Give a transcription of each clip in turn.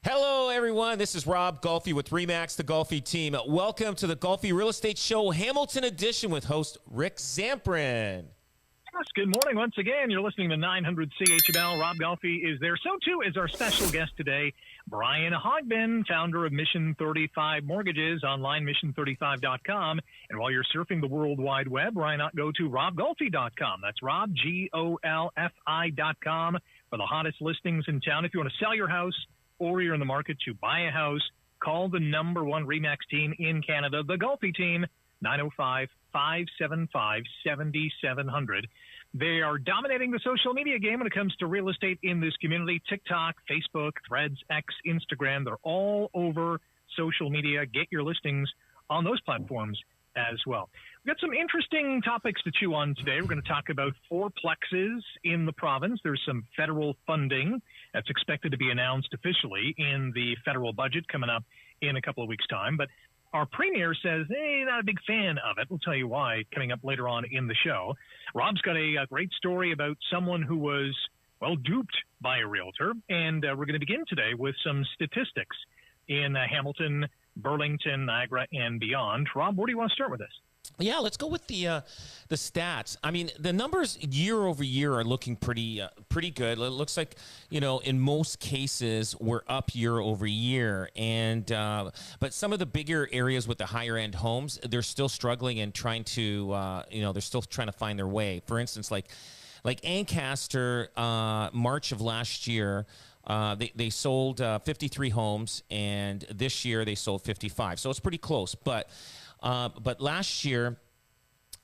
Hello, everyone. This is Rob Golfi with REMAX, the Golfi Team. Welcome to the Golfi Real Estate Show, Hamilton Edition, with host Rick Zamprin. Yes, good morning once again. You're listening to 900 CHML. Rob Golfi is there. So, too, is our special guest today, Brian Hogbin, founder of Mission 35 Mortgages, online mission35.com. And while you're surfing the World Wide Web, why not go to robgolfi.com? That's Rob, Golfi.com, for the hottest listings in town. If you want to sell your house or you're in the market to buy a house, call the number one REMAX team in Canada, the Golfi Team, 905-575-7700. They are dominating the social media game when it comes to real estate in this community. TikTok, Facebook, Threads, X, Instagram, they're all over social media. Get your listings on those platforms as well. We've got some interesting topics to chew on today. We're going to talk about fourplexes in the province. There's some federal funding that's expected to be announced officially in the federal budget coming up in a couple of weeks' time. But our premier says, hey, not a big fan of it. We'll tell you why coming up later on in the show. Rob's got a great story about someone who was, well, duped by a realtor. And we're going to begin today with some statistics in Hamilton, Burlington, Niagara, and beyond. Rob, where do you want to start with this? Yeah, let's go with the stats. I mean, the numbers year over year are looking pretty good. It looks like, in most cases we're up year over year, and but some of the bigger areas with the higher end homes, they're still struggling and trying to they're still trying to find their way. For instance, like Ancaster, March of last year, they sold 53 homes, and this year they sold 55. So it's pretty close, but last year,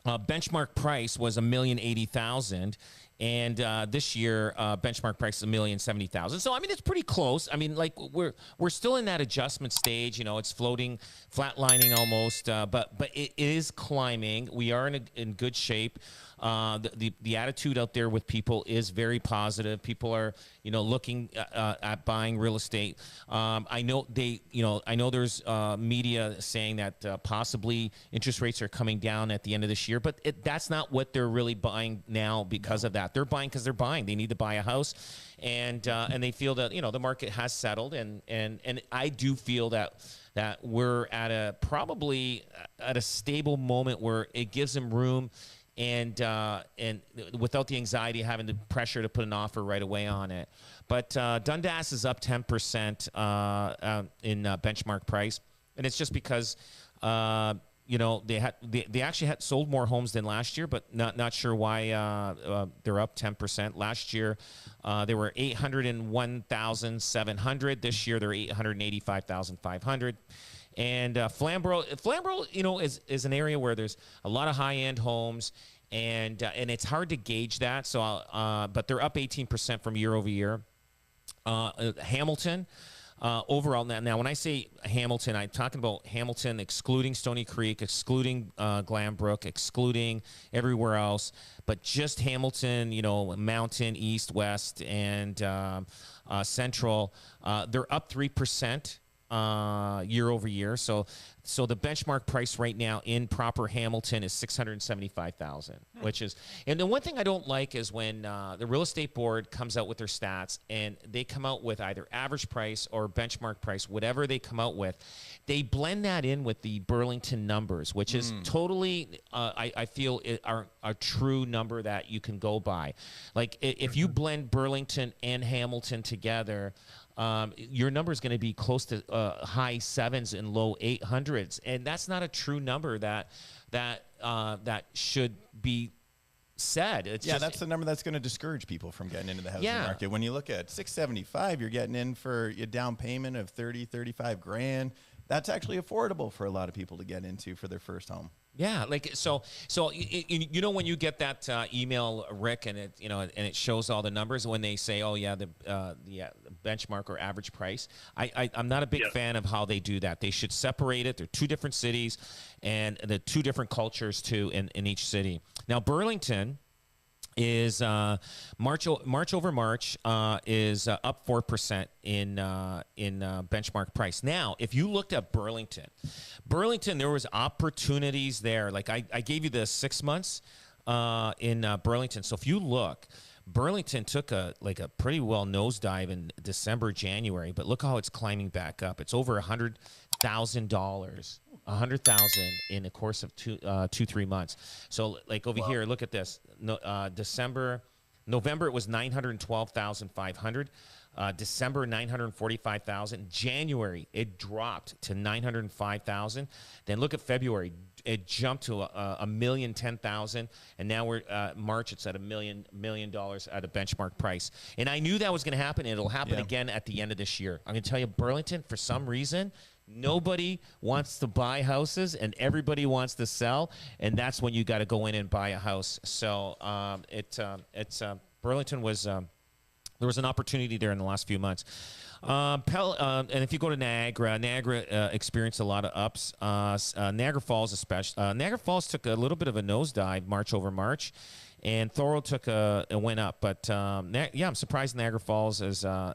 benchmark price was $1,080,000, and this year benchmark price is $1,070,000. So I mean, it's pretty close. I mean, like we're still in that adjustment stage. It's floating, flatlining almost, but it is climbing. We are in good shape. The attitude out there with people is very positive. People are, looking at buying real estate. I know there's media saying that possibly interest rates are coming down at the end of this year, but that's not what they're really buying now because of that. They're buying because they're buying. They need to buy a house, and they feel that the market has settled, and I do feel that we're probably at a stable moment where it gives them room. And without the anxiety of having the pressure to put an offer right away on it. But Dundas is up 10% in benchmark price, and it's just because they actually had sold more homes than last year, but not sure why they're up 10%. Last year they were 801,700. This year they're 885,500. And Flamborough, is an area where there's a lot of high-end homes, and it's hard to gauge that. So, but they're up 18% from year over year. Hamilton, overall, now when I say Hamilton, I'm talking about Hamilton excluding Stony Creek, excluding Glanbrook, excluding everywhere else, but just Hamilton, Mountain, East, West, and Central. They're up 3%. Year over year. So the benchmark price right now in proper Hamilton is $675,000, which is, and the one thing I don't like is when the real estate board comes out with their stats and they come out with either average price or benchmark price, whatever they come out with, they blend that in with the Burlington numbers, which is totally, I feel, are a true number that you can go by. Like if you blend Burlington and Hamilton together, your number is going to be close to high 7s and low 800s, and that's not a true number that should be said. That's the number that's going to discourage people from getting into the housing market. When you look at $675, you're getting in for your down payment of $35 grand. That's actually affordable for a lot of people to get into for their first home. Yeah, like so when you get that email, Rick, and it shows all the numbers when they say, oh yeah, the benchmark or average price. I'm not a big fan of how they do that. They should separate it. They're two different cities, and the two different cultures too in each city. Now Burlington is March over March is up 4% in benchmark price. Now, if you looked at Burlington, there was opportunities there. Like I gave you the 6 months in Burlington. So if you look, Burlington took a pretty well nosedive in December, January, but look how it's climbing back up. It's over $100,000, 100,000 in the course of 3 months. So like over here, look at this. November it was 912,500. December 945,000. January it dropped to 905,000. Then look at February, it jumped to a million 10,000, and now we're March. It's at $1 million at a benchmark price. And I knew that was going to happen. And it'll happen again at the end of this year. I'm going to tell you, Burlington, for some reason, nobody wants to buy houses, and everybody wants to sell, and that's when you got to go in and buy a house. So Burlington was. There was an opportunity there in the last few months. And if you go to Niagara, experienced a lot of ups. Niagara Falls especially. Niagara Falls took a little bit of a nosedive March over March, and Thorold went up. But I'm surprised Niagara Falls is I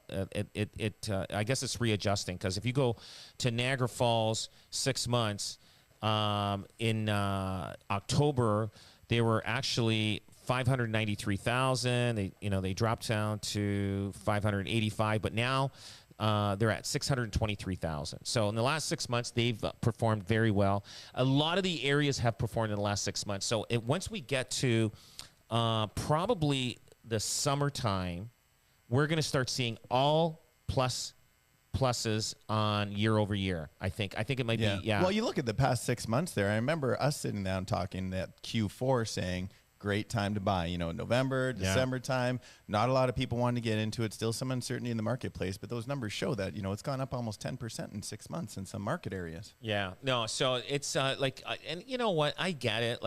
guess it's readjusting, because if you go to Niagara Falls 6 months in October, they were actually 593,000. They dropped down to 585, but now they're at 623,000. So in the last 6 months, they've performed very well. A lot of the areas have performed in the last 6 months. So once we get to probably the summertime, we're going to start seeing all pluses on year over year. I think it might be. Yeah. Well, you look at the past 6 months there. I remember us sitting down talking that Q4 saying, great time to buy, November, December time. Not a lot of people wanting to get into it. Still some uncertainty in the marketplace, but those numbers show that, it's gone up almost 10% in 6 months in some market areas. Yeah, no, so it's and you know what? I get it.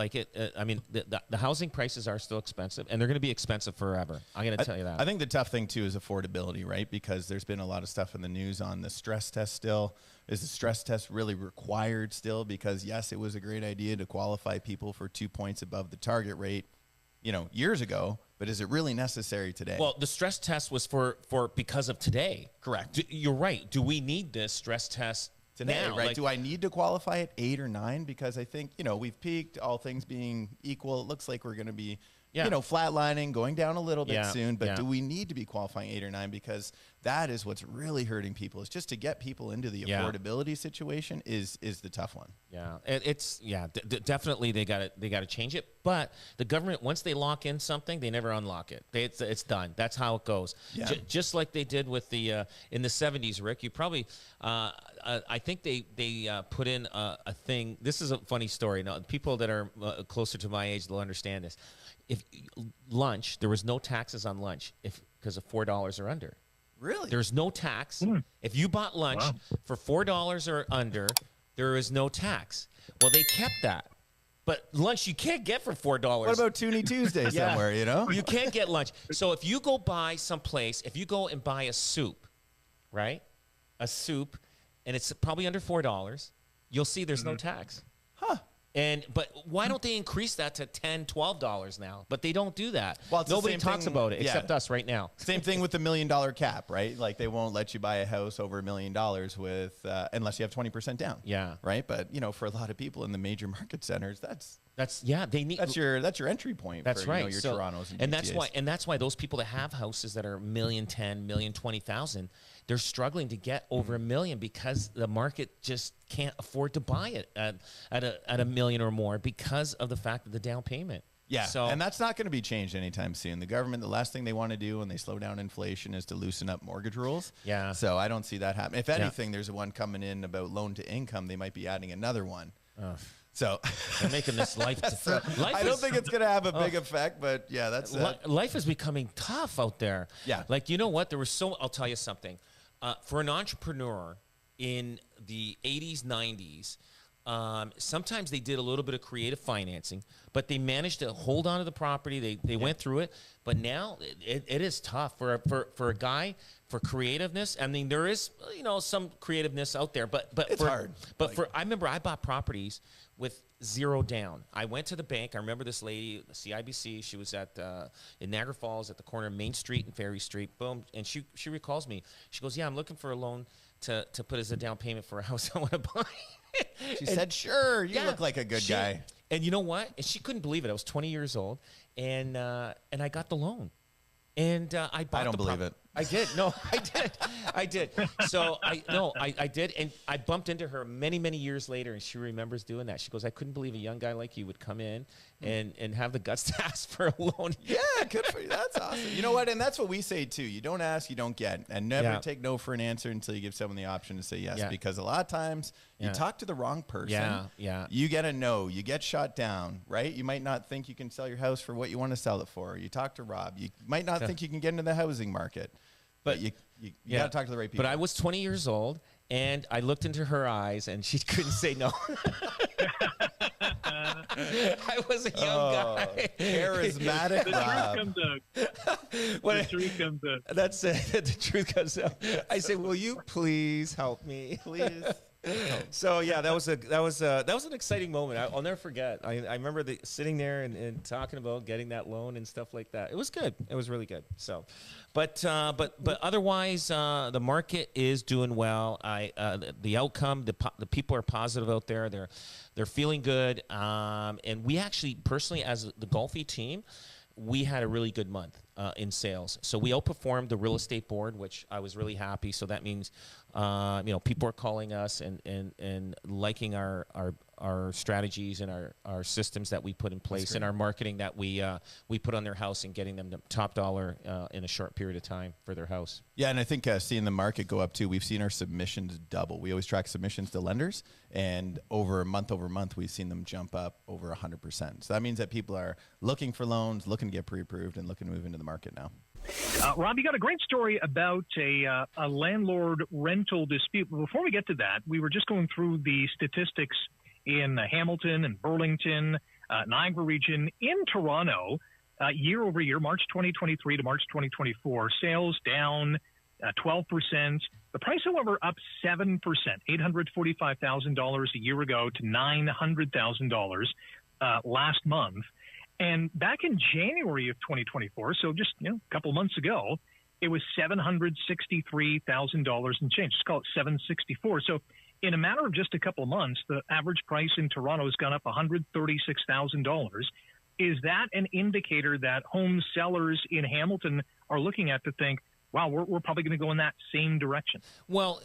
I mean, the housing prices are still expensive, and they're going to be expensive forever. I'm going to tell you that. I think the tough thing too is affordability, right? Because there's been a lot of stuff in the news on the stress test still. Is the stress test really required still? Because yes, it was a great idea to qualify people for 2 points above the target rate, years ago, but is it really necessary today? Well, the stress test was for because of today. Correct. You're right. Do we need this stress test today? Now? Right. Do I need to qualify at 8 or 9? Because I think, we've peaked, all things being equal. It looks like we're going to be, flatlining, going down a little bit soon. But do we need to be qualifying 8 or 9? Because that is what's really hurting people, is just to get people into the affordability situation is the tough one. Yeah, it's definitely they got to change it. But the government, once they lock in something, they never unlock it. It's done. That's how it goes. Yeah. Just like they did with the in the 70s, Rick. You probably I think they put in a thing. This is a funny story. Now, people that are closer to my age, they'll understand this. If lunch, there was no taxes on lunch because of $4 or under. Really? There's no tax. If you bought lunch for $4 or under, there is no tax. Well, they kept that. But lunch you can't get for $4. What about Toonie Tuesday somewhere, You can't get lunch. So if you go buy someplace, if you go and buy a soup, right? A soup, and it's probably under $4, you'll see there's no tax. Huh. But why don't they increase that to $10, $12 now? But they don't do that. Well, nobody talks about it except us right now. Same thing with the $1 million cap, right? Like they won't let you buy a house over $1 million with unless you have 20% down. Yeah. Right. But for a lot of people in the major market centers, that's they need that's your entry point. That's for, right. Your Torontos and that's why those people that have houses that are $1,010,000, $1,020,000, they're struggling to get over $1 million because the market just can't afford to buy it at $1 million or more because of the fact of the down payment. Yeah, and that's not going to be changed anytime soon. The government, the last thing they want to do when they slow down inflation is to loosen up mortgage rules. Yeah. So I don't see that happening. If anything, there's one coming in about loan to income. They might be adding another one. So they're making this life. I don't think it's going to have a big effect, but yeah, that's life is becoming tough out there. Yeah. Like, you know what? I'll tell you something. For an entrepreneur in the 80s, 90s, sometimes they did a little bit of creative financing, but they managed to hold on to the property. They went through it, but now it is tough for a guy, for creativeness. I mean, there is some creativeness out there, but it's hard. But I remember I bought properties with zero down. I went to the bank. I remember this lady, the CIBC. She was in Niagara Falls at the corner of Main Street and Ferry Street. Boom, and she recalls me. She goes, "Yeah, I'm looking for a loan to put as a down payment for a house I want to buy." She said, "Sure, you look like a good guy." And you know what? And she couldn't believe it. I was 20 years old, and I got the loan. And I bought. I don't believe it. I did. No, I did. So I did. And I bumped into her many, many years later, and she remembers doing that. She goes, I couldn't believe a young guy like you would come in and have the guts to ask for a loan. Yeah, good for you. That's awesome. You know what? And that's what we say too. You don't ask, you don't get. And never take no for an answer until you give someone the option to say yes. Yeah. Because a lot of times you talk to the wrong person. Yeah. You get a no. You get shot down, right? You might not think you can sell your house for what you want to sell it for. You talk to Rob. You might not think you can get into the housing market. But you got to talk to the right people. But I was 20 years old, and I looked into her eyes, and she couldn't say no. I was a young guy. Charismatic Rob. The truth comes out. That's it. The truth comes out. I say, will you please help me? Please. So yeah, that was an exciting moment. I'll never forget. I remember sitting there and talking about getting that loan and stuff like that. It was good. It was really good. So, but otherwise, the market is doing well. The outcome, the people are positive out there. They're feeling good. And we actually personally, as the Golfi team, we had a really good month in sales. So we outperformed the real estate board, which I was really happy. So that means, people are calling us and liking our strategies and our systems that we put in place and our marketing that we put on their house and getting them the top dollar in a short period of time for their house. Yeah, and I think seeing the market go up too, we've seen our submissions double. We always track submissions to lenders, and over month, we've seen them jump up over 100%. So that means that people are looking for loans, looking to get pre-approved, and looking to move into the market now. Rob, you got a great story about a landlord rental dispute. But before we get to that, we were just going through the statistics in Hamilton and Burlington, Niagara region. In Toronto, year over year, March 2023 to March 2024, sales down 12%. The price, however, up 7%, $845,000 a year ago to $900,000 last month. And back in January of 2024, so just a couple of months ago, it was $763,000 and change. Let's call it $764,000. So in a matter of just a couple of months, the average price in Toronto has gone up $136,000. Is that an indicator that home sellers in Hamilton are looking at to think, wow, we're probably going to go in that same direction? Well,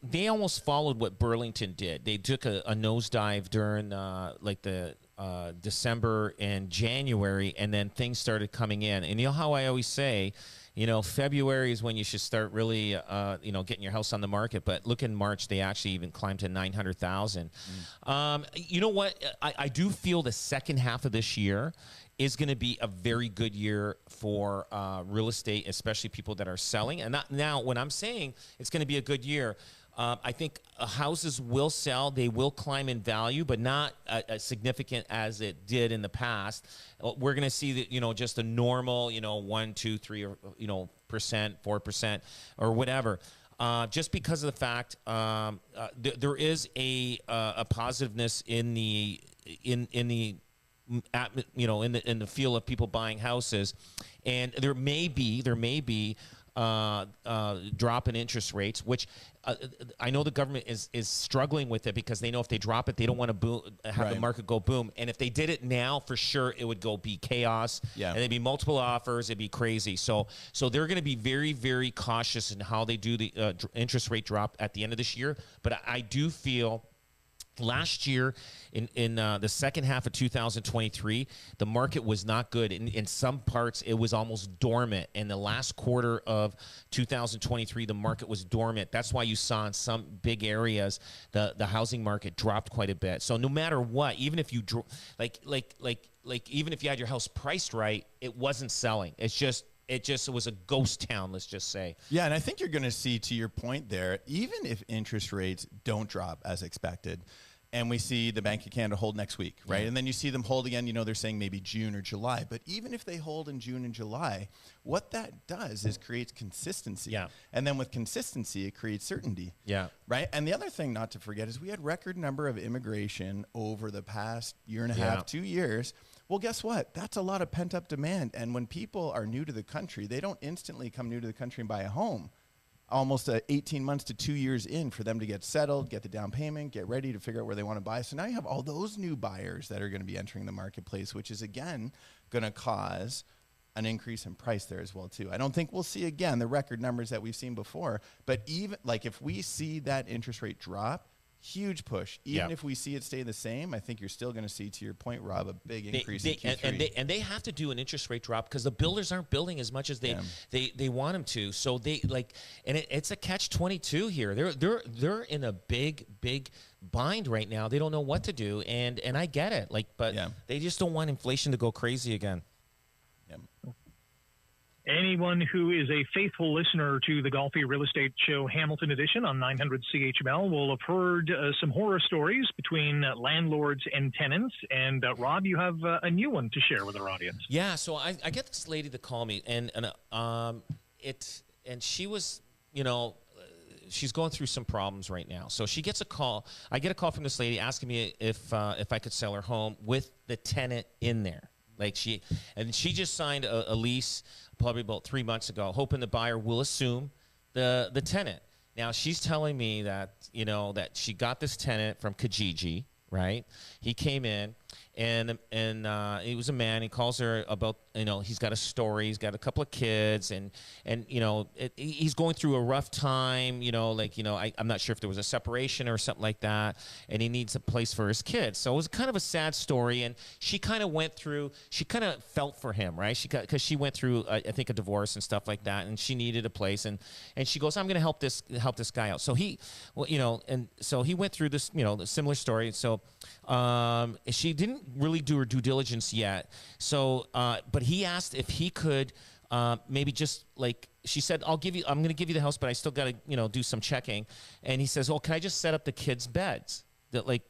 they almost followed what Burlington did. They took a nosedive during the December and January, and then things started coming in. And you know how I always say, February is when you should start really, getting your house on the market. But look, in March, they actually even climbed to 900,000. You know what? I do feel the second half of this year is going to be a very good year for real estate, especially people that are selling. And now, when I'm saying it's going to be a good year, I think houses will sell. They will climb in value, but not as significant as it did in the past. We're going to see that, just a normal, 1, 2, 3, or, percent, 4%, or whatever. Just because of the fact there is a positiveness in the feel of people buying houses, and there may be drop in interest rates, which I know the government is struggling with it because they know if they drop it, they don't want to have the market go boom. And if they did it now, for sure, it would be chaos. Yeah. And there'd be multiple offers. It'd be crazy. So they're going to be very, very cautious in how they do the interest rate drop at the end of this year. But I do feel last year, in the second half of 2023, the market was not good. In some parts, it was almost dormant. In the last quarter of 2023, the market was dormant. That's why you saw in some big areas the housing market dropped quite a bit. So no matter what, even if you even if you had your house priced right, it wasn't selling. It was a ghost town, let's just say. Yeah, and I think you're going to see, to your point there, even if interest rates don't drop as expected, and we see the Bank of Canada hold next week, right? Yeah. And then you see them hold again, they're saying maybe June or July. But even if they hold in June and July, what that does is creates consistency. Yeah. And then with consistency, it creates certainty. Yeah. Right? And the other thing not to forget is we had record number of immigration over the past year and a half, 2 years. Well, guess what? That's a lot of pent-up demand. And when people are new to the country, they don't instantly come new to the country and buy a home. Almost 18 months to 2 years in for them to get settled, get the down payment, get ready to figure out where they want to buy. So now you have all those new buyers that are going to be entering the marketplace, which is, again, going to cause an increase in price there as well too. I don't think we'll see again the record numbers that we've seen before, but even like if we see that interest rate drop, huge push. Even if we see it stay the same, I think you're still going to see, to your point, Rob, a big increase in Q3. And they have to do an interest rate drop because the builders aren't building as much as they want them to. So they it's a catch-22 here. They're in a big bind right now. They don't know what to do, and I get it. But they just don't want inflation to go crazy again. Anyone who is a faithful listener to the Golfi Real Estate Show Hamilton Edition on 900 CHML will have heard some horror stories between landlords and tenants. And Rob, you have a new one to share with our audience. Yeah, so I get this lady to call me, and she was, she's going through some problems right now. So she gets a call. I get a call from this lady asking me if I could sell her home with the tenant in there. She just signed a lease probably about 3 months ago, hoping the buyer will assume the tenant. Now she's telling me that that she got this tenant from Kijiji, right? He came in, and he was a man. He calls her about he's got a story. He's got a couple of kids, and he's going through a rough time. I'm not sure if there was a separation or something like that, and he needs a place for his kids. So it was kind of a sad story, and she kind of went through. She kind of felt for him, right? Because she went through I think a divorce and stuff like that, and she needed a place, and she goes, I'm going to help this guy out. So he went through this similar story. So she didn't really do her due diligence yet. So but he asked if he could maybe just she said, I'm going to give you the house, but I still got to, do some checking. And he says, can I just set up the kids' beds?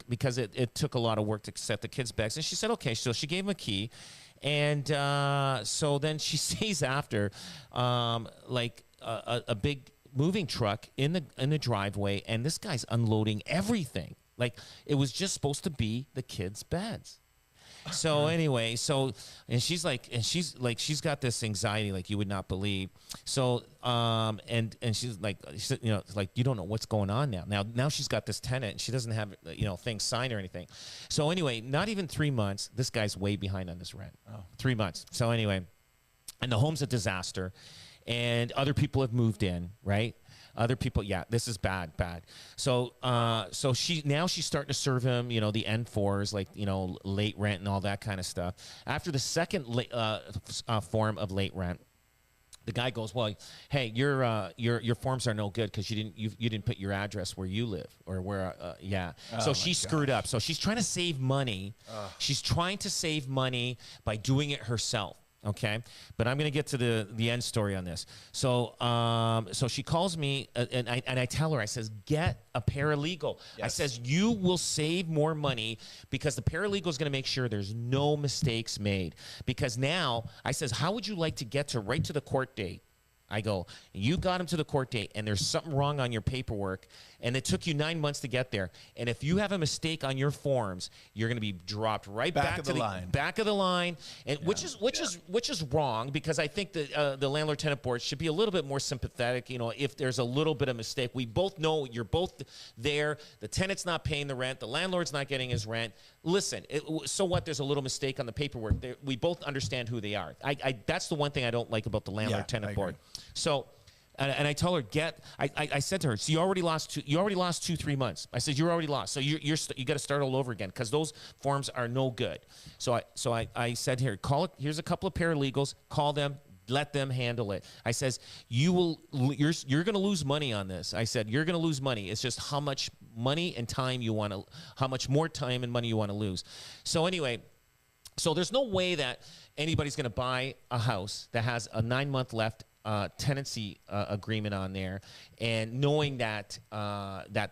Because it took a lot of work to set the kids' beds. And she said, okay. So she gave him a key. And so then she sees after a big moving truck in the driveway, and this guy's unloading everything. It was just supposed to be the kids' beds. So anyway, and she's got this anxiety like you would not believe. So and she's you don't know what's going on now. Now she's got this tenant, and she doesn't have things signed or anything. So anyway, not even 3 months. This guy's way behind on this rent. 3 months. So anyway, and the home's a disaster, and other people have moved in, right? Other people, this is bad. So, she's starting to serve him, the N4s, late rent and all that kind of stuff. After the second form of late rent, the guy goes, well, hey, your forms are no good because you didn't put your address where you live or where, So she screwed up. So she's trying to save money. She's trying to save money by doing it herself. Okay, but I'm going to get to the end story on this. So she calls me, and I tell her, I says, get a paralegal. Yes. I says, you will save more money because the paralegal is going to make sure there's no mistakes made. Because now, I says, how would you like to get right to the court date? I go, you got him to the court date, and there's something wrong on your paperwork, and it took you 9 months to get there. And if you have a mistake on your forms, you're going to be dropped right back to the back of the line, and which is wrong, because I think that the landlord tenant board should be a little bit more sympathetic. If there's a little bit of mistake, we both know you're both there. The tenant's not paying the rent, the landlord's not getting his rent. Listen, so what? There's a little mistake on the paperwork. We both understand who they are. That's the one thing I don't like about the landlord tenant board. So, and I tell her, I said to her, so you already lost 2-3 months. I said, you're already lost. So you got to start all over again because those forms are no good. So I said here, here's a couple of paralegals, call them, let them handle it. I says, you're going to lose money on this. I said, you're going to lose money. It's just how much money and time how much more time and money you want to lose. So anyway, so there's no way that anybody's going to buy a house that has a 9-month left tenancy agreement on there, and knowing that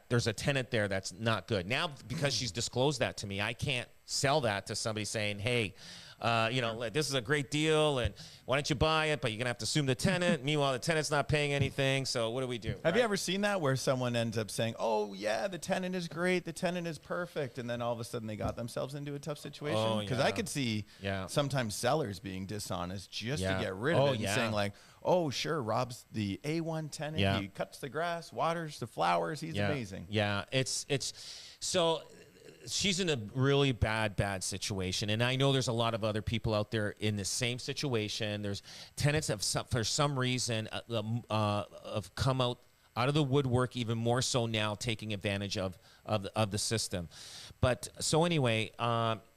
there's a tenant there that's not good. Now, because she's disclosed that to me, I can't sell that to somebody saying, hey, this is a great deal, and why don't you buy it? But you're going to have to assume the tenant. Meanwhile, the tenant's not paying anything, so what do we do? Have you ever seen that where someone ends up saying, oh, yeah, the tenant is great, the tenant is perfect, and then all of a sudden they got themselves into a tough situation? Because I could see sometimes sellers being dishonest just to get rid of it and saying oh, sure, Rob's the A1 tenant. Yeah. He cuts the grass, waters the flowers. He's amazing. Yeah, it's so she's in a really bad situation, and I know there's a lot of other people out there in the same situation. There's tenants have for some reason have come out of the woodwork even more so now, taking advantage of the system. But so anyway,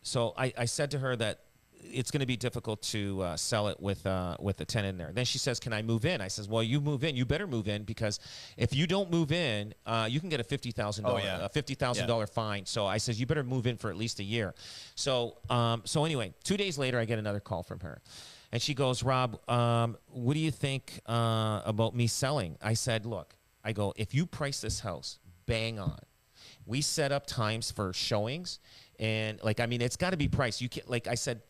so I said to her that it's going to be difficult to sell it with a tenant in there. Then she says, "Can I move in?" I says, "Well, you move in. You better move in, because if you don't move in, you can get a $50,000 fine." So I says, "You better move in for at least a year." So so anyway, 2 days later, I get another call from her, and she goes, "Rob, what do you think about me selling?" I said, "Look," I go, "if you price this house bang on, we set up times for showings." And like, I mean, it's got to be priced. You can't, like I said,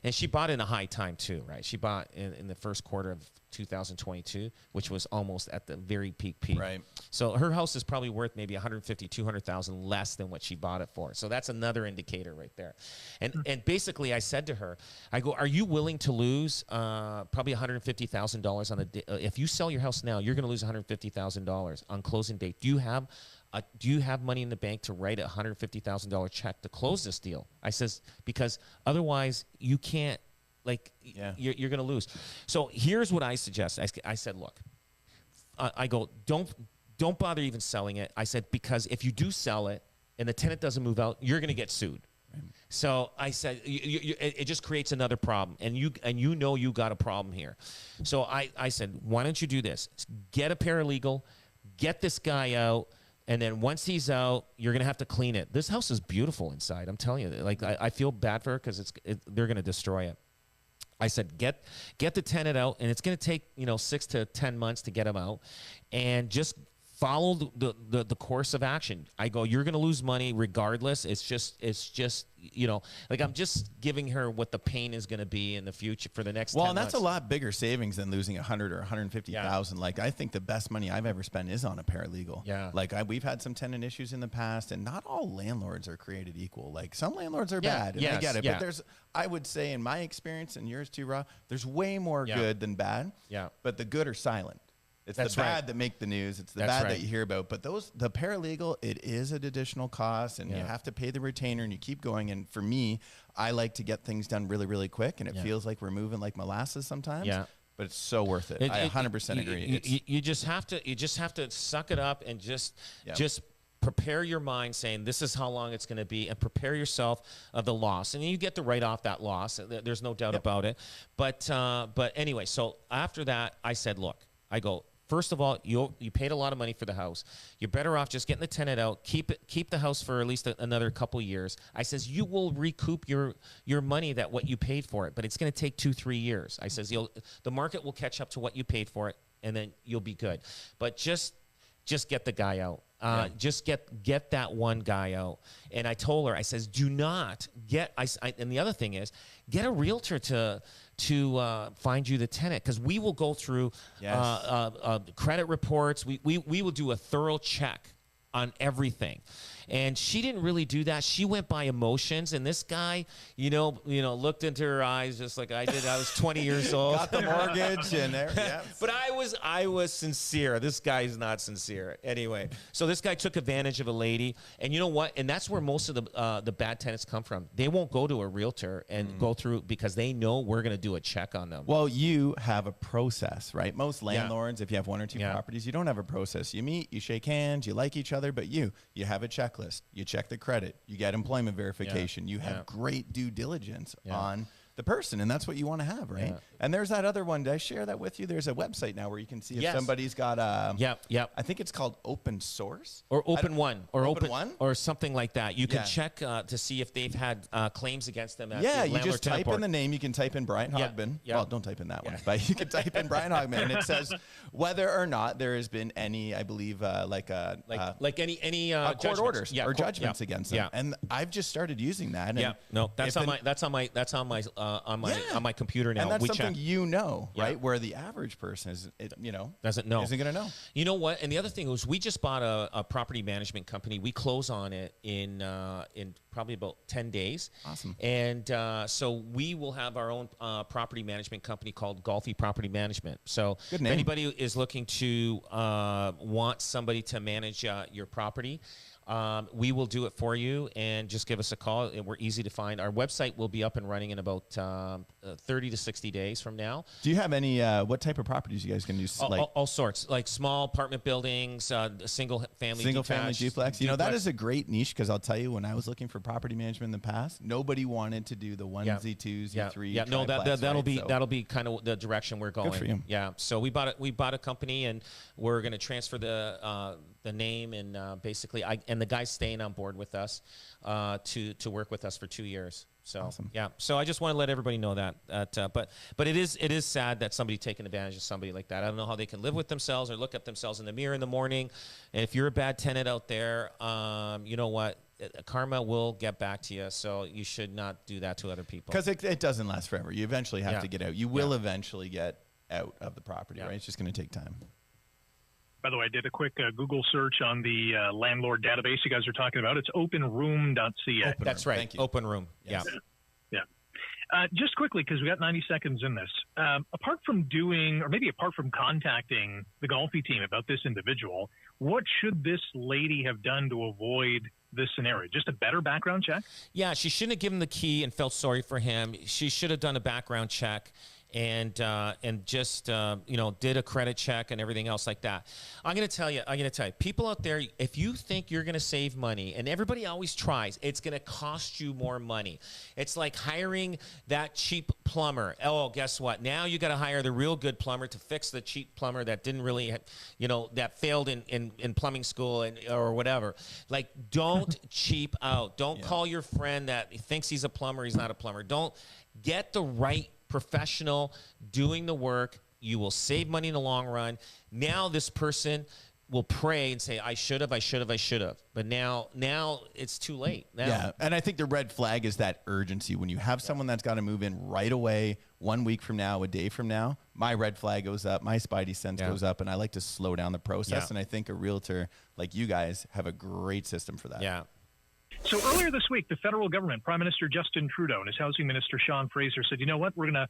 and she bought in a high time too, right? She bought in the first quarter of 2022, which was almost at the very peak. Right. So her house is probably worth maybe 150, 200,000 less than what she bought it for. So that's another indicator right there. And basically I said to her, I go, "Are you willing to lose probably $150,000 on if you sell your house now, you're going to lose $150,000 on closing date. Do you have money in the bank to write a $150,000 check to close this deal?" I says, "Because otherwise you can't, like, you're going to lose." So here's what I suggest. I said, "Look," I go, don't bother even selling it." I said, "Because if you do sell it and the tenant doesn't move out, you're going to get sued." Right. So I said, it just creates another problem, and you know you got a problem here. So I said, "Why don't you do this? Get a paralegal, get this guy out. And then once he's out, you're going to have to clean it." This house is beautiful inside. I'm telling you, like, I feel bad for her because they're going to destroy it. I said, get the tenant out, and it's going to take, 6 to 10 months to get him out, and just follow the course of action. I go, "You're going to lose money regardless. It's just, like, I'm just giving her what the pain is going to be in the future for the next 10 months. And that's a lot bigger savings than losing 100 or 150,000. Like, I think the best money I've ever spent is on a paralegal. Yeah. Like, we've had some tenant issues in the past, and not all landlords are created equal. Like, some landlords are bad, and I get it. But I would say, in my experience, and yours too, Rob, there's way more good than bad. Yeah. But the good are silent. It's the bad that make the news. It's the bad that you hear about. But the paralegal, it is an additional cost, and you have to pay the retainer, and you keep going. And for me, I like to get things done really, really quick, and it feels like we're moving like molasses sometimes. Yeah. But it's so worth it. I 100% agree. You just have to suck it up and just prepare your mind, saying this is how long it's going to be, and prepare yourself of the loss. And you get to write off that loss. There's no doubt about it. But anyway, so after that, I said, "Look," I go, "First of all, you paid a lot of money for the house. You're better off just getting the tenant out. Keep the house for at least another couple years." I says, "You will recoup your money what you paid for it, but it's going to take 2-3 years." I says, "The market will catch up to what you paid for it, and then you'll be good. But just get the guy out. Just get that one guy out." And I told her, I says, "Do not get." And the other thing is, get a realtor to find you the tenant, because we will go through credit reports. We will do a thorough check on everything. And she didn't really do that. She went by emotions, and this guy, looked into her eyes just like I did. I was 20 years old. Got the mortgage and there. Yeah. But I was sincere. This guy's not sincere. Anyway, so this guy took advantage of a lady, and you know what? And that's where most of the bad tenants come from. They won't go to a realtor and go through, because they know we're going to do a check on them. Well, you have a process, right? Most landlords, if you have 1 or 2 properties, you don't have a process. You meet, you shake hands, you like each other, but you have a checklist. You check the credit. You get employment verification. You have great due diligence on the person, and that's what you want to have, right? And there's that other one. Did I share that with you? There's a website now where you can see if somebody's got a I think it's called Open Source or Open One or Open One or something like that. You can check to see if they've had claims against them. You just type in the name. You can type in Brian Hogman. Well, don't type in that one, but you can type in Brian Hogman, and it says whether or not there has been any, I believe, any court orders or judgments against them. And I've just started using that. And that's on my computer now. And that's something right? Where the average person doesn't know. Isn't going to know. You know what? And the other thing was, we just bought a property management company. We close on it in probably about 10 days. Awesome. And so we will have our own property management company called Golfi Property Management. So if anybody is looking to want somebody to manage your property, we will do it for you, and just give us a call. We're easy to find. Our website will be up and running in about 30 to 60 days from now. Do you have any, what type of properties you guys can do? All sorts, like small apartment buildings, single family duplex. You know, that is a great niche, because I'll tell you, when I was looking for property management in the past, nobody wanted to do the onesie, twosie, three. Yeah, no, that'll be kind of the direction we're going. Good for you. Yeah, so we bought a company, and we're going to transfer the name, and basically and the guy's staying on board with us to work with us for 2 years. So awesome. Yeah, so I just want to let everybody know that but it is sad that somebody taking advantage of somebody like that. I don't know how they can live with themselves or look at themselves in the mirror in the morning. And if you're a bad tenant out there, you know what? Karma will get back to you, so you should not do that to other people. Because it doesn't last forever. You eventually have to get out. You will eventually get out of the property, right? It's just going to take time. By the way, I did a quick Google search on the landlord database you guys are talking about. It's openroom.ca. That's right. Thank you. Open Room. Yes. Yeah. Just quickly, because we got 90 seconds in this. Apart from contacting the Golfi team about this individual, what should this lady have done to avoid this scenario? Just a better background check? Yeah, she shouldn't have given the key and felt sorry for him. She should have done a background check and just did a credit check and everything else like that. I'm gonna tell you, people out there, if you think you're gonna save money, and everybody always tries, it's gonna cost you more money. It's like hiring that cheap plumber. Oh, guess what? Now you got to hire the real good plumber to fix the cheap plumber that didn't really, that failed in plumbing school or whatever. Like, don't cheap out. Don't call your friend that thinks he's a plumber. He's not a plumber. Don't get the right professional doing the work. You will save money in the long run. Now this person will pray and say, I should have. But now it's too late. Yeah, and I think the red flag is that urgency. When you have someone that's got to move in right away, 1 week from now, a day from now, my red flag goes up, my spidey sense goes up, and I like to slow down the process. And I think a realtor like you guys have a great system for that. Yeah. So earlier this week, the federal government, Prime Minister Justin Trudeau and his housing minister Sean Fraser said, you know what, we're gonna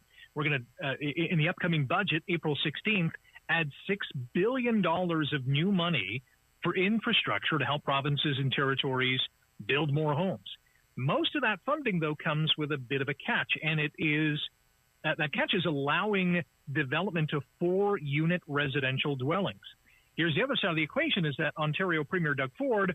in the upcoming budget, April 16th, add $6 billion of new money for infrastructure to help provinces and territories build more homes. Most of that funding, though, comes with a bit of a catch, and it is that catch is allowing development of 4-unit residential dwellings. Here's the other side of the equation: is that Ontario Premier Doug Ford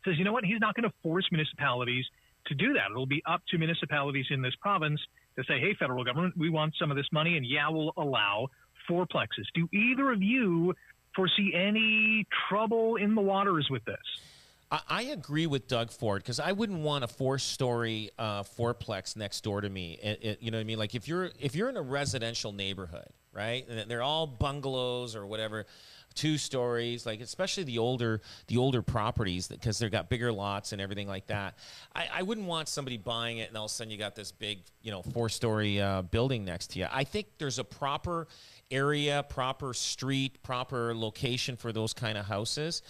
says, you know what, he's not going to force municipalities to do that. It'll be up to municipalities in this province to say, hey, federal government, we want some of this money, and we'll allow 4plexes. Do either of you foresee any trouble in the waters with this? I agree with Doug Ford, because I wouldn't want a 4-story 4plex next door to me. You know what I mean? Like, if you're in a residential neighborhood, right, and they're all bungalows or whatever, 2 stories, like especially the older properties, because they've got bigger lots and everything like that. I wouldn't want somebody buying it and all of a sudden you got this big 4-story building next to you. I think there's a proper area, proper street, proper location for those kind of houses.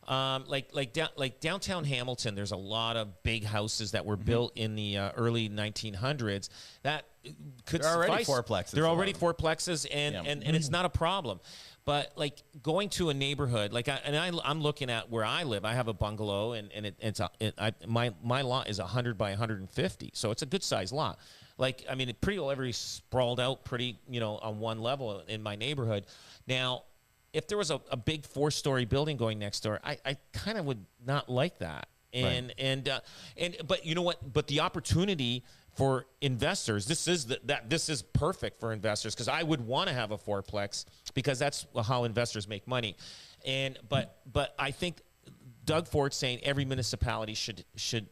Like downtown Hamilton, there's a lot of big houses that were built in the early 1900s that could They're already suffice. 4plexes. They're already 4plexes, and it's not a problem. But like going to a neighborhood, I'm looking at where I live. I have a bungalow, and my lot is 100 by 150, so it's a good sized lot. Like, I mean, it pretty well every sprawled out pretty, on one level in my neighborhood. Now, if there was a big 4-story building going next door, I kind of would not like that. But you know what? But the opportunity for investors, this is perfect for investors, because I would want to have a 4plex, because that's how investors make money. But I think Doug Ford's saying every municipality should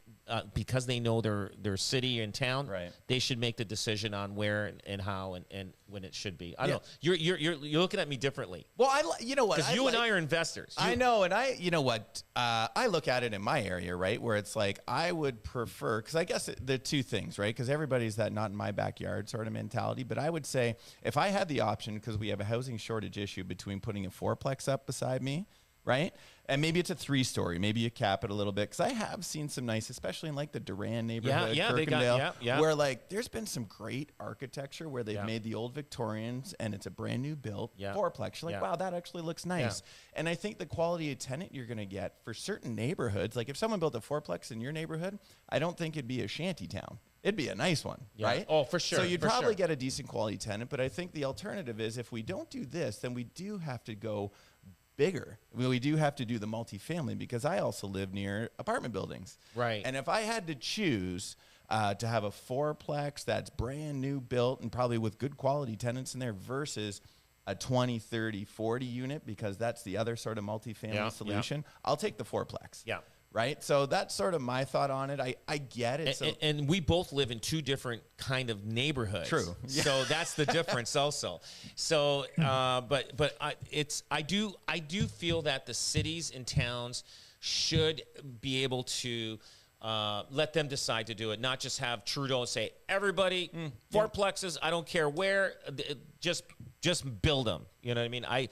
because they know their city and town, right, they should make the decision on where and how and when it should be. I don't know. You're looking at me differently. Well, you know what? Because you and I are investors. I know, and you know what? I look at it in my area, right, where it's like I would prefer, because I guess the 2 things, right? Because everybody's that not in my backyard sort of mentality. But I would say if I had the option, because we have a housing shortage issue, between putting a 4plex up beside me right? And maybe it's a 3-story. Maybe you cap it a little bit. Because I have seen some nice, especially in like the Durand neighborhood, Kirkendale, where like there's been some great architecture where they've made the old Victorians and it's a brand new built fourplex. You're like, wow, that actually looks nice. And I think the quality of tenant you're going to get for certain neighborhoods, like if someone built a fourplex in your neighborhood, I don't think it'd be a shanty town. It'd be a nice one, right? Oh, for sure. So you'd probably get a decent quality tenant. But I think the alternative is if we don't do this, then we do have to go bigger. I mean, we do have to do the multifamily because I also live near apartment buildings. Right. And if I had to choose to have a fourplex that's brand new built and probably with good quality tenants in there versus a 20, 30, 40 unit, because that's the other sort of multifamily solution, I'll take the fourplex. Yeah. Right? So that's sort of my thought on it. I get it. And we both live in 2 different kind of neighborhoods. True. So that's the difference also. So, but I do feel that the cities and towns should be able to let them decide to do it, not just have Trudeau say, everybody, fourplexes, I don't care where, just build them. You know what I mean? I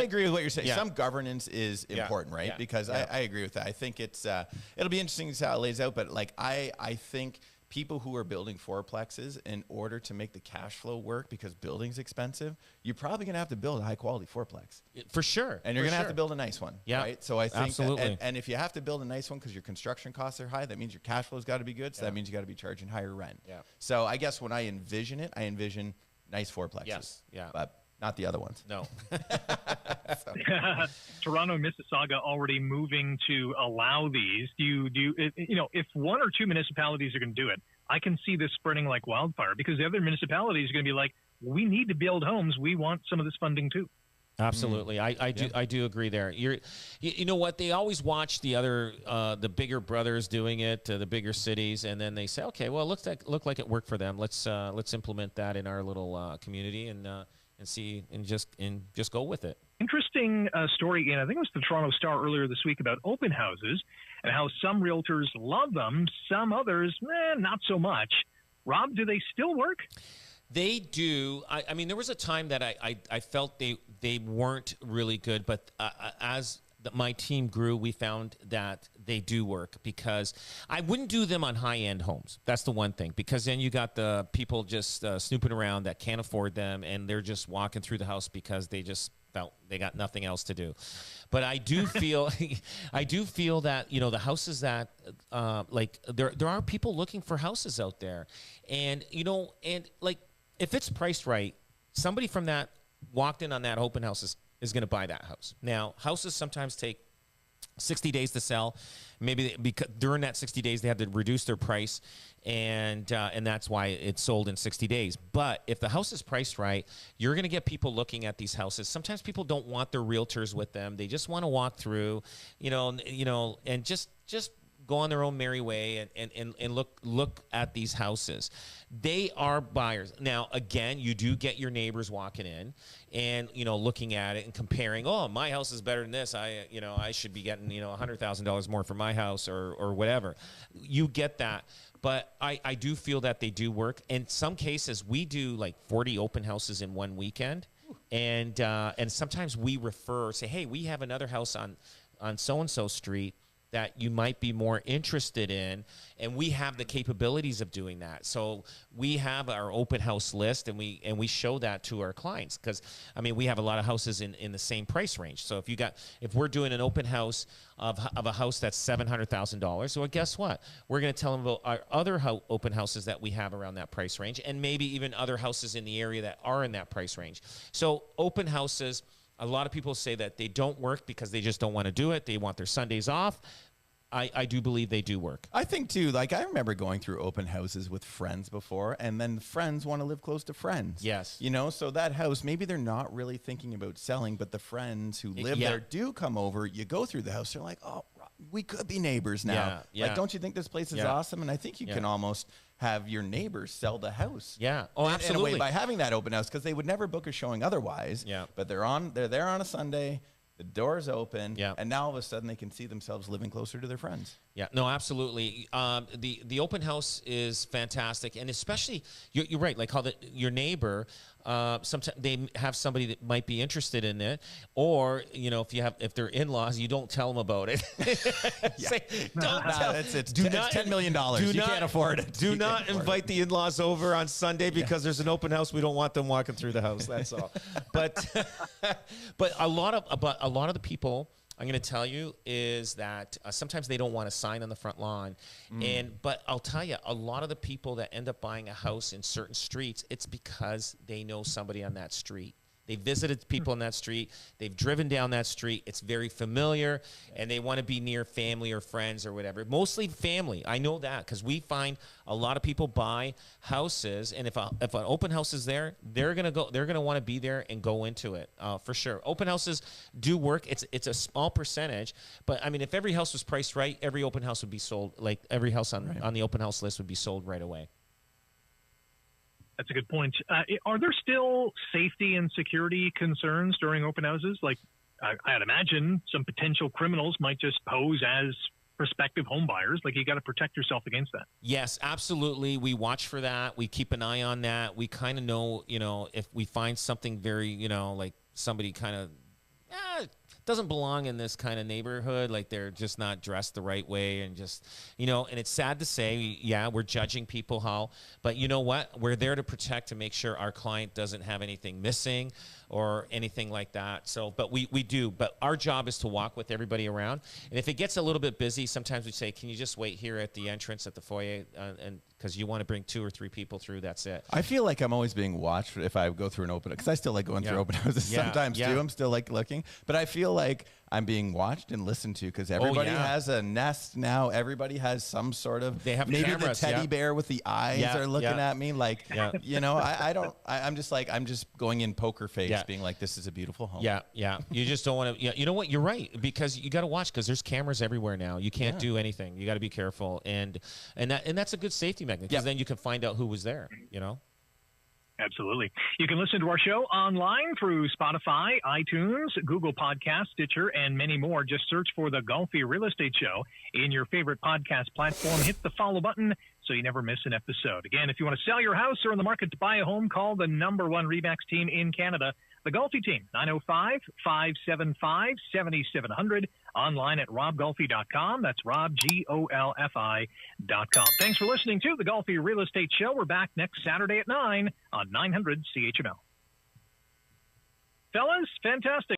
agree with what you're saying. Some governance is important, right? Because I agree with that. I think it's it'll be interesting to see how it lays out. But like I think people who are building fourplexes, in order to make the cash flow work, because building's expensive, you're probably gonna have to build a high quality fourplex for sure, and you're gonna have to build a nice one. Right? So I think absolutely. And if you have to build a nice one because your construction costs are high, that means your cash flow's got to be good. So that means you got to be charging higher rent. So I guess when I envision it, I envision nice fourplexes. But not the other ones. No. Toronto, Mississauga already moving to allow these. If 1 or 2 municipalities are going to do it, I can see this spreading like wildfire because the other municipalities are going to be like, we need to build homes. We want some of this funding too. Absolutely. I do agree there. You know what? They always watch the other, the bigger brothers doing it, the bigger cities, and then they say, okay, well, it looked like it worked for them. Let's implement that in our little community and see and just go with it. Interesting story in, I think it was the Toronto Star earlier this week, about open houses and how some realtors love them, some others, not so much. Rob, do they still work? They do. I mean, there was a time that I felt they weren't really good, but as my team grew, we found that they do work, because I wouldn't do them on high-end homes. That's the one thing, because then you got the people just snooping around that can't afford them, and they're just walking through the house because they just felt they got nothing else to do. But I do feel that, the houses that like there are people looking for houses out there, and like if it's priced right, somebody from that walked in on that open house is going to buy that house. Now, houses sometimes take 60 days to sell. Maybe because during that 60 days they have to reduce their price, and that's why it's sold in 60 days. But if the house is priced right, you're going to get people looking at these houses. Sometimes people don't want their realtors with them; they just want to walk through, and just go on their own merry way and look at these houses. They are buyers. Now, again, you do get your neighbors walking in and, looking at it and comparing, oh, my house is better than this. I should be getting, $100,000 more for my house or whatever. You get that. But I do feel that they do work. In some cases, we do like 40 open houses in one weekend. And sometimes we say, hey, we have another house on so-and-so street that you might be more interested in, and we have the capabilities of doing that. So we have our open house list, and we show that to our clients, because we have a lot of houses in the same price range. So if we're doing an open house of a house that's $700,000, so guess what? We're going to tell them about our other open houses that we have around that price range, and maybe even other houses in the area that are in that price range. So open houses, a lot of people say that they don't work because they just don't want to do it. They want their Sundays off. I do believe they do work. I think too, like I remember going through open houses with friends before, and then friends want to live close to friends. Yes. So that house, maybe they're not really thinking about selling, but the friends who live there do come over. You go through the house, they're like, oh, we could be neighbors now. Yeah. Like, don't you think this place is awesome? And I think you can almost have your neighbors sell the house. Yeah. Oh, absolutely. In a way, by having that open house, because they would never book a showing otherwise. Yeah. But they're there on a Sunday. The door's open, and now all of a sudden they can see themselves living closer to their friends. Yeah, no, absolutely. The open house is fantastic, and especially you're right. Like how your neighbor, sometimes they have somebody that might be interested in it, or if they're in-laws, you don't tell them about it. Say, don't tell. It's $10 million. You can't afford it. Do not invite the in-laws over on Sunday because there's an open house. We don't want them walking through the house. That's all. But a lot of the people, I'm going to tell you, is that sometimes they don't want a sign on the front lawn. But I'll tell you, a lot of the people that end up buying a house in certain streets, it's because they know somebody on that street. They visited people on that street. They've driven down that street. It's very familiar, and they want to be near family or friends or whatever. Mostly family. I know that because we find a lot of people buy houses, and if an open house is there, they're gonna go. They're gonna want to be there and go into it for sure. Open houses do work. It's a small percentage, but I mean, if every house was priced right, every open house would be sold. Like every house on the open house list would be sold right away. That's a good point. Are there still safety and security concerns during open houses? Like, I'd imagine some potential criminals might just pose as prospective home buyers. Like, you got to protect yourself against that. Yes, absolutely. We watch for that. We keep an eye on that. We kind of know, if we find something very, like somebody kind of doesn't belong in this kind of neighborhood, like they're just not dressed the right way, and just and it's sad to say, we're judging people but you know what, we're there to protect, to make sure our client doesn't have anything missing or anything like that. So but we do, but our job is to walk with everybody around, and if it gets a little bit busy, sometimes we say, can you just wait here at the entrance at the foyer, and because you want to bring 2 or 3 people through, that's it. I feel like I'm always being watched if I go through an open, because I still like going through open houses sometimes too. I'm still like looking, but I feel like I'm being watched and listened to, because everybody has a Nest now. Everybody has some sort of, they have maybe cameras, the teddy bear with the eyes are looking at me like, I'm just going in poker face being like, this is a beautiful home. You just don't want to, you know what, you're right, because you got to watch, because there's cameras everywhere now. You can't do anything. You got to be careful, and that's a good safety mechanism, because then you can find out who was there, Absolutely. You can listen to our show online through Spotify, iTunes, Google Podcasts, Stitcher, and many more. Just search for the Golfi Real Estate Show in your favorite podcast platform. Hit the follow button so you never miss an episode. Again, if you want to sell your house or in the market to buy a home, call the #1 REMAX team in Canada, the Golfi Team, 905-575-7700. Online at robgolfi.com. That's Rob, GOLFI.com. Thanks for listening to the Golfi Real Estate Show. We're back next Saturday at 9 on 900 CHML. Fellas, fantastic.